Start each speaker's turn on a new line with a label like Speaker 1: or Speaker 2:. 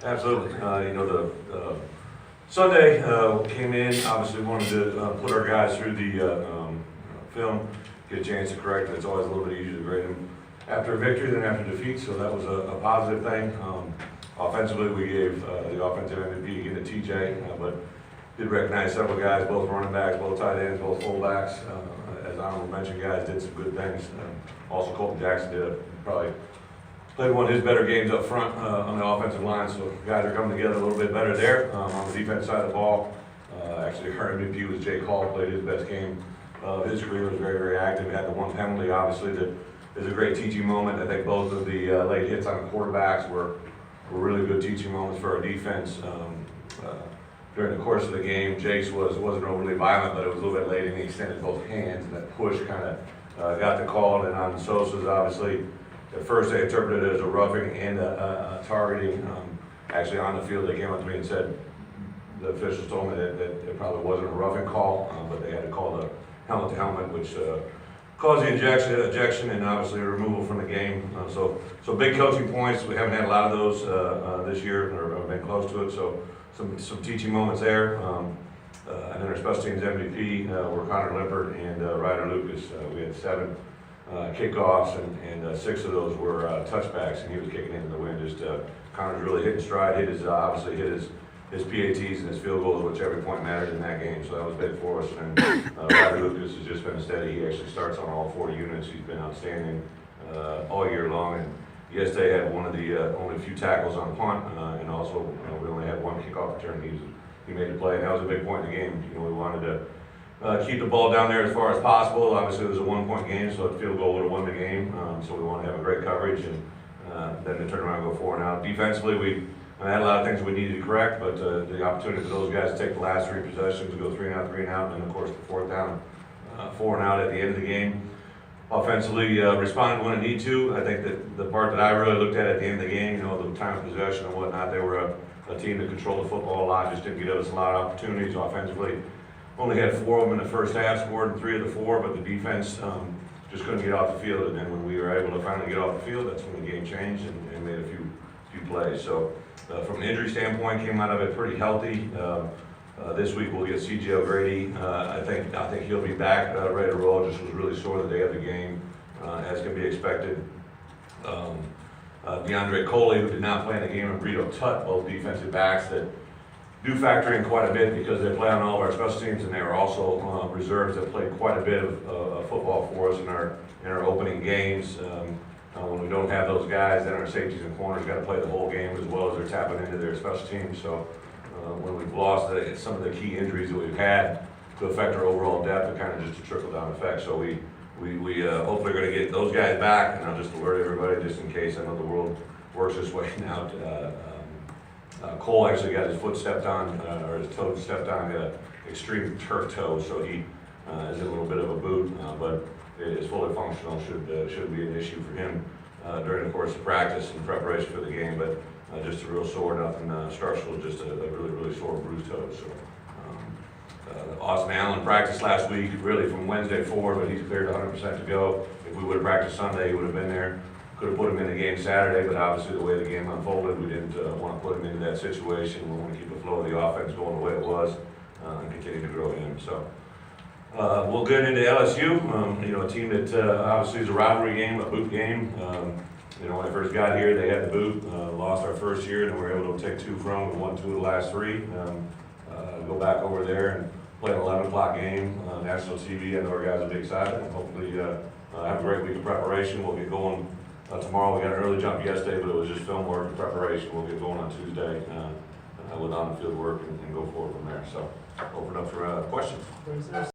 Speaker 1: Absolutely. Sunday came in, obviously wanted to put our guys through the film, get a chance to correct it. It's always a little bit easier to grade them after a victory than after defeat, so that was a positive thing. Offensively, we gave the offensive MVP again to TJ, but did recognize several guys, both running backs, both tight ends, both fullbacks. As honorable mention guys did some good things. Also, Colton Jackson probably played one of his better games up front on the offensive line, so guys are coming together a little bit better there. On the defense side of the ball, actually her MVP was Jake Hall, played his best game of his career, was very, very active. Had the one penalty, obviously, that is a great teaching moment. I think both of the late hits on the quarterbacks were really good teaching moments for our defense. During the course of the game, Jake's wasn't overly violent, but it was a little bit late, and he extended both hands, and that push kind of got the call. And on Sosa's, obviously, at first they interpreted it as a roughing and a targeting. Actually, on the field, they came up to me and said, the officials told me that it probably wasn't a roughing call, but they had to call the helmet-to-helmet, which caused the ejection and obviously a removal from the game. So big coaching points. We haven't had a lot of those this year, or been close to it. So some teaching moments there. And then our special teams MVP were Connor Lippert and Ryder Lucas. We had 7 kickoffs, and 6 of those were touchbacks, and he was kicking into the wind. Connor's really hitting stride. Obviously hit his PATs and his field goals, which every point mattered in that game. So that was big for us. And Ryder Lucas has just been steady. He actually starts on all 4 units. He's been outstanding all year long. And yesterday had one of the only few tackles on punt, and also we only had 1 kickoff return. He made the play, and that was a big point in the game. We wanted to keep the ball down there as far as possible. Obviously, it was a 1-point game, so a field goal would have won the game. So we wanted to have a great coverage, and then to turn around and go 4 and out. Defensively, we had a lot of things we needed to correct, but the opportunity for those guys to take the last 3 possessions, to go 3 and out, 3 and out, and then of course the 4th down, 4 and out at the end of the game. Offensively, responded when it needed to. I think that the part that I really looked at the end of the game, the time of possession and whatnot, they were a team that controlled the football a lot, just didn't give us a lot of opportunities offensively. Only had 4 of them in the first half, scored in 3 of the 4, but the defense just couldn't get off the field. And then when we were able to finally get off the field, that's when the game changed and made a few plays. So from an injury standpoint, came out of it pretty healthy. This week we'll get C.J. O'Grady. I think he'll be back ready to roll. Just was really sore the day of the game, as can be expected. DeAndre Coley, who did not play in the game, and Brito Tutt, both defensive backs that do factor in quite a bit because they play on all of our special teams, and they are also reserves that played quite a bit of football for us in our opening games. When we don't have those guys, then our safeties and corners got to play the whole game as well as they're tapping into their special teams. So when we've lost some of the key injuries that we've had to affect our overall depth, it kind of just a trickle-down effect. So we hopefully are going to get those guys back, and I'll just alert everybody just in case. I know the world works this way now. Cole actually got his foot stepped on, or his toe stepped on, got an extreme turf toe, so he is in a little bit of a boot, but is fully functional. Shouldn't be an issue for him during the course of practice and preparation for the game, but just a real sore, nothing structural, just a really, really sore bruised toe. So Austin Allen practiced last week, really from Wednesday forward, but he's cleared 100% to go. If we would have practiced Sunday, he would have been there. Could have put him in the game Saturday, but obviously the way the game unfolded, we didn't want to put him into that situation. We want to keep the flow of the offense going the way it was and continue to grow him. So we'll get into LSU, a team that obviously is a rivalry game, a boot game. When I first got here, they had the boot, lost our first year, and we were able to take 2 from them, won 2 of the last 3. Go back over there and play an 11 o'clock game, national TV. I know our guys will be excited, and hopefully have a great week of preparation. We'll get going tomorrow. We got an early jump yesterday, but it was just film work and preparation. We'll get going on Tuesday with on-the-field work and go forward from there. So open up for questions.